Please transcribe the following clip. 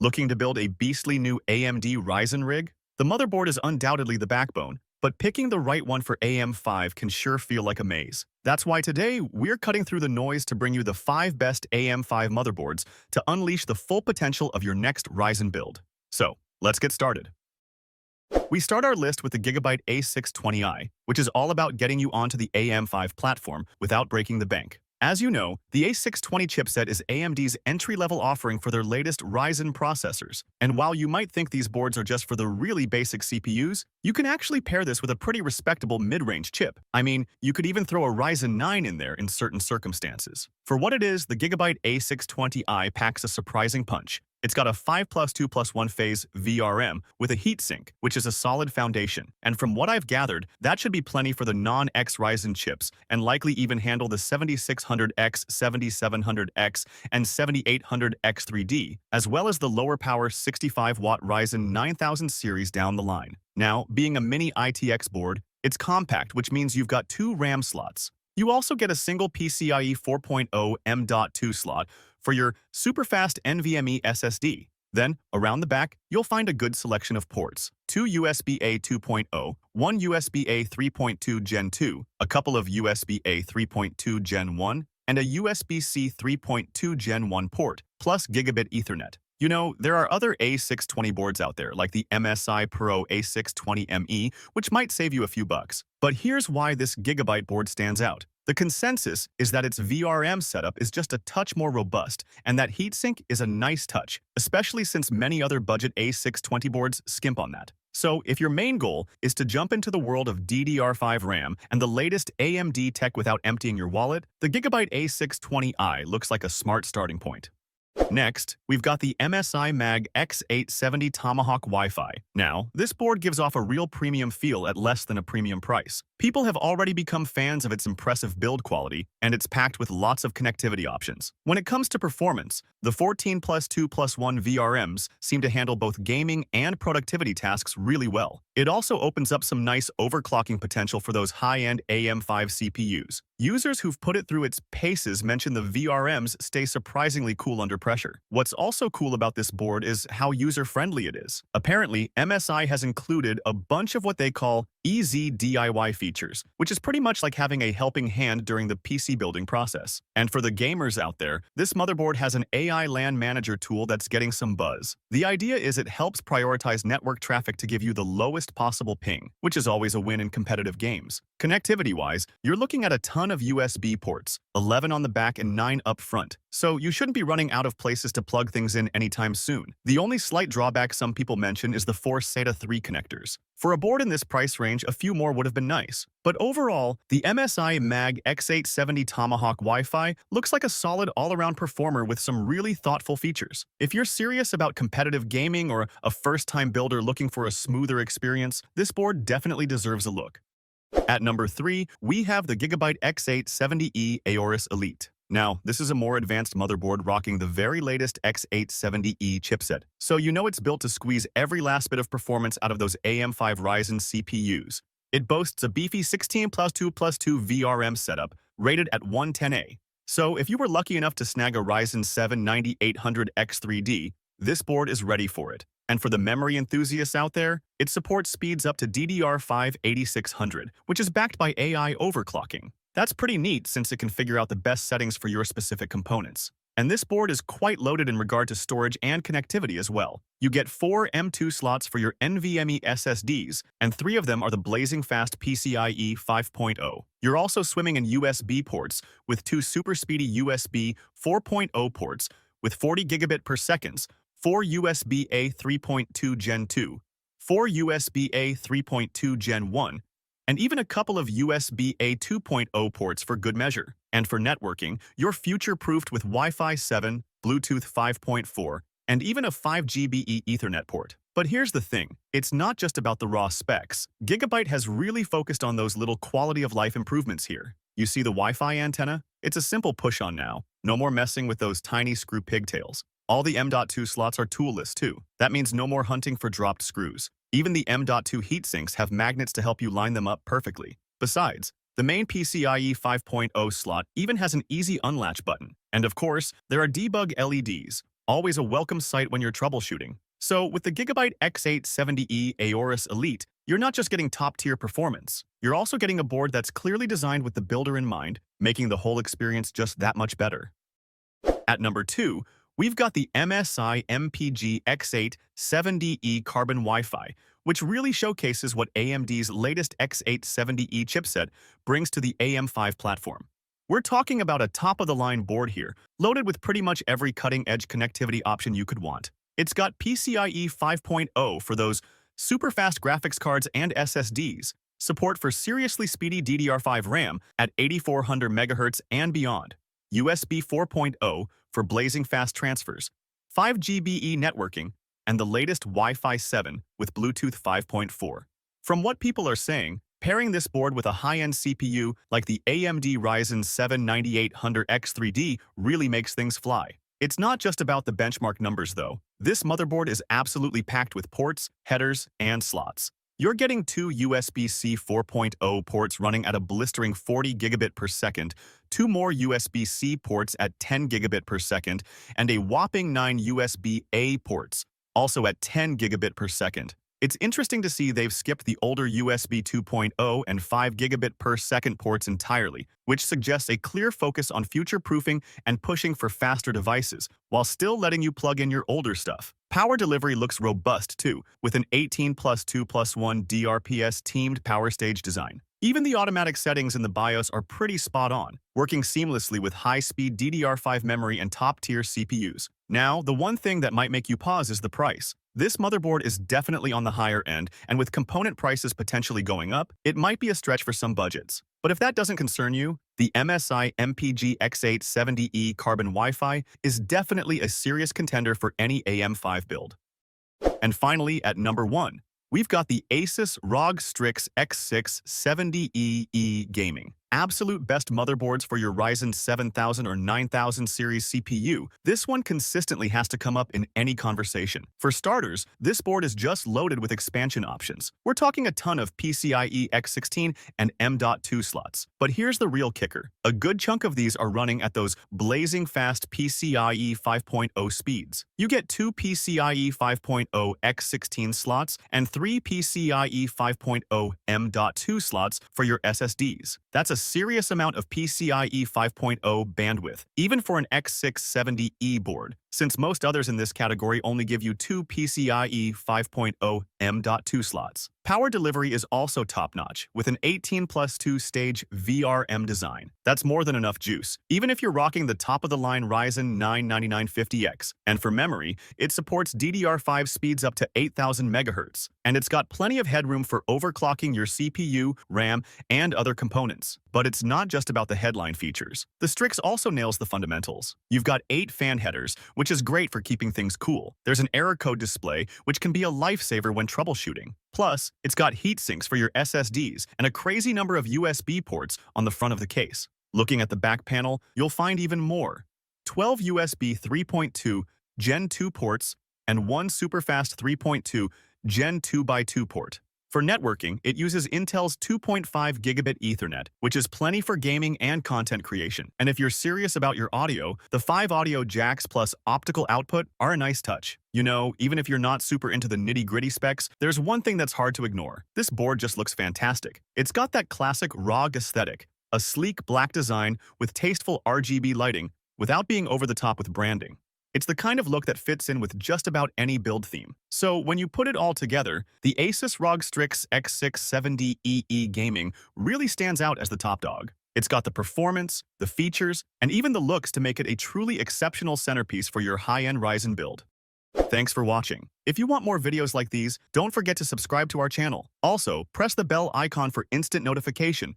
Looking to build a beastly new AMD Ryzen rig? The motherboard is undoubtedly the backbone, but picking the right one for AM5 can sure feel like a maze. That's why today, we're cutting through the noise to bring you the 5 best AM5 motherboards to unleash the full potential of your next Ryzen build. So, let's get started. We start our list with the Gigabyte A620i, which is all about getting you onto the AM5 platform without breaking the bank. As you know, the A620 chipset is AMD's entry-level offering for their latest Ryzen processors. And while you might think these boards are just for the really basic CPUs, you can actually pair this with a pretty respectable mid-range chip. I mean, you could even throw a Ryzen 9 in there in certain circumstances. For what it is, the Gigabyte A620i packs a surprising punch. It's got a 5+2+1 phase VRM with a heatsink, which is a solid foundation. And from what I've gathered, that should be plenty for the non-X Ryzen chips and likely even handle the 7600X, 7700X, and 7800X3D, as well as the lower power 65-watt Ryzen 9000 series down the line. Now, being a mini ITX board, it's compact, which means you've got 2 RAM slots. You also get a single PCIe 4.0 M.2 slot for your super-fast NVMe SSD. Then, around the back, you'll find a good selection of ports. 2 USB-A 2.0, 1 USB-A 3.2 Gen 2, a couple of USB-A 3.2 Gen 1, and a USB-C 3.2 Gen 1 port, plus Gigabit Ethernet. You know, there are other A620 boards out there, like the MSI Pro A620ME, which might save you a few bucks. But here's why this Gigabyte board stands out. The consensus is that its VRM setup is just a touch more robust, and that heatsink is a nice touch, especially since many other budget A620 boards skimp on that. So, if your main goal is to jump into the world of DDR5 RAM and the latest AMD tech without emptying your wallet, the Gigabyte A620i looks like a smart starting point. Next, we've got the MSI Mag X870 Tomahawk Wi-Fi. Now, this board gives off a real premium feel at less than a premium price. People have already become fans of its impressive build quality, and it's packed with lots of connectivity options. When it comes to performance, the 14+2+1 VRMs seem to handle both gaming and productivity tasks really well. It also opens up some nice overclocking potential for those high-end AM5 CPUs. Users who've put it through its paces mention the VRMs stay surprisingly cool under pressure. What's also cool about this board is how user-friendly it is. Apparently, MSI has included a bunch of what they call easy DIY features, which is pretty much like having a helping hand during the PC building process. And for the gamers out there, this motherboard has an AI LAN manager tool that's getting some buzz. The idea is it helps prioritize network traffic to give you the lowest possible ping, which is always a win in competitive games. Connectivity-wise, you're looking at a ton of USB ports, 11 on the back and 9 up front, so you shouldn't be running out of places to plug things in anytime soon. The only slight drawback some people mention is the 4 SATA 3 connectors. For a board in this price range, a few more would have been nice. But overall, the MSI Mag X870 Tomahawk Wi-Fi looks like a solid all-around performer with some really thoughtful features. If you're serious about competitive gaming or a first-time builder looking for a smoother experience, this board definitely deserves a look. At number 3, we have the Gigabyte X870i Aorus Elite. Now, this is a more advanced motherboard rocking the very latest X870E chipset, so you know it's built to squeeze every last bit of performance out of those AM5 Ryzen CPUs. It boasts a beefy 16+2+2 VRM setup, rated at 110A. So if you were lucky enough to snag a Ryzen 7 9800X3D, this board is ready for it. And for the memory enthusiasts out there, it supports speeds up to DDR5 8600, which is backed by AI overclocking. That's pretty neat since it can figure out the best settings for your specific components. And this board is quite loaded in regard to storage and connectivity as well. You get 4 M.2 slots for your NVMe SSDs, and 3 of them are the blazing fast PCIe 5.0. You're also swimming in USB ports with 2 super speedy USB 4.0 ports with 40 gigabit per second, 4 USB-A 3.2 Gen 2, 4 USB-A 3.2 Gen 1, and even a couple of USB-A 2.0 ports for good measure. And for networking, you're future-proofed with Wi-Fi 7, Bluetooth 5.4, and even a 5GbE Ethernet port. But here's the thing, it's not just about the raw specs. Gigabyte has really focused on those little quality-of-life improvements here. You see the Wi-Fi antenna? It's a simple push-on now. No more messing with those tiny screw pigtails. All the M.2 slots are toolless too. That means no more hunting for dropped screws. Even the M.2 heatsinks have magnets to help you line them up perfectly. Besides, the main PCIe 5.0 slot even has an easy unlatch button. And of course, there are debug LEDs. always a welcome sight when you're troubleshooting. So with the Gigabyte X870i Aorus Elite, you're not just getting top-tier performance. You're also getting a board that's clearly designed with the builder in mind, making the whole experience just that much better. At number 2, we've got the MSI MPG X870E Carbon Wi-Fi, which really showcases what AMD's latest X870E chipset brings to the AM5 platform. We're talking about a top-of-the-line board here, loaded with pretty much every cutting-edge connectivity option you could want. It's got PCIe 5.0 for those super-fast graphics cards and SSDs, support for seriously speedy DDR5 RAM at 8400 MHz and beyond, USB 4.0 for blazing fast transfers, 5GBE networking, and the latest Wi-Fi 7 with Bluetooth 5.4. From what people are saying, pairing this board with a high-end CPU like the AMD Ryzen 7 9800X3D really makes things fly. It's not just about the benchmark numbers, though. This motherboard is absolutely packed with ports, headers, and slots. You're getting two USB-C 4.0 ports running at a blistering 40 gigabit per second, two more USB-C ports at 10 gigabit per second, and a whopping 9 USB-A ports, also at 10 gigabit per second. It's interesting to see they've skipped the older USB 2.0 and 5 gigabit per second ports entirely, which suggests a clear focus on future-proofing and pushing for faster devices, while still letting you plug in your older stuff. Power delivery looks robust too, with an 18+2+1 DRPS teamed power stage design. Even the automatic settings in the BIOS are pretty spot on, working seamlessly with high-speed DDR5 memory and top-tier CPUs. Now, the one thing that might make you pause is the price. This motherboard is definitely on the higher end, and with component prices potentially going up, it might be a stretch for some budgets. But if that doesn't concern you, the MSI MPG X870E Carbon Wi-Fi is definitely a serious contender for any AM5 build. And finally, at number 1, we've got the Asus ROG Strix X670E Gaming. Absolute best motherboards for your Ryzen 7000 or 9000 series CPU. This one consistently has to come up in any conversation. For starters, this board is just loaded with expansion options. We're talking a ton of PCIe X16 and M.2 slots. But here's the real kicker. A good chunk of these are running at those blazing fast PCIe 5.0 speeds. You get two PCIe 5.0 X16 slots and three PCIe 5.0 M.2 slots for your SSDs. That's a serious amount of PCIe 5.0 bandwidth, even for an X670E board, since most others in this category only give you two PCIe 5.0 M.2 slots. Power delivery is also top-notch, with an 18+2 stage VRM design. That's more than enough juice, even if you're rocking the top-of-the-line Ryzen 9 9950X. And for memory, it supports DDR5 speeds up to 8000 MHz, and it's got plenty of headroom for overclocking your CPU, RAM, and other components. But it's not just about the headline features. The Strix also nails the fundamentals. You've got 8 fan headers, which is great for keeping things cool. There's an error code display, which can be a lifesaver when troubleshooting. Plus, it's got heat sinks for your SSDs and a crazy number of USB ports on the front of the case. Looking at the back panel, you'll find even more. 12 USB 3.2 Gen 2 ports and one superfast 3.2 Gen 2x2 port. For networking, it uses Intel's 2.5 gigabit Ethernet, which is plenty for gaming and content creation. And if you're serious about your audio, the 5 audio jacks plus optical output are a nice touch. You know, even if you're not super into the nitty-gritty specs, there's one thing that's hard to ignore. This board just looks fantastic. It's got that classic ROG aesthetic, a sleek black design with tasteful RGB lighting without being over the top with branding. It's the kind of look that fits in with just about any build theme. So when you put it all together, the Asus ROG Strix X670E Gaming really stands out as the top dog. It's got the performance, the features, and even the looks to make it a truly exceptional centerpiece for your high-end Ryzen build. Thanks for watching. If you want more videos like these, don't forget to subscribe to our channel. Also, press the bell icon for instant notification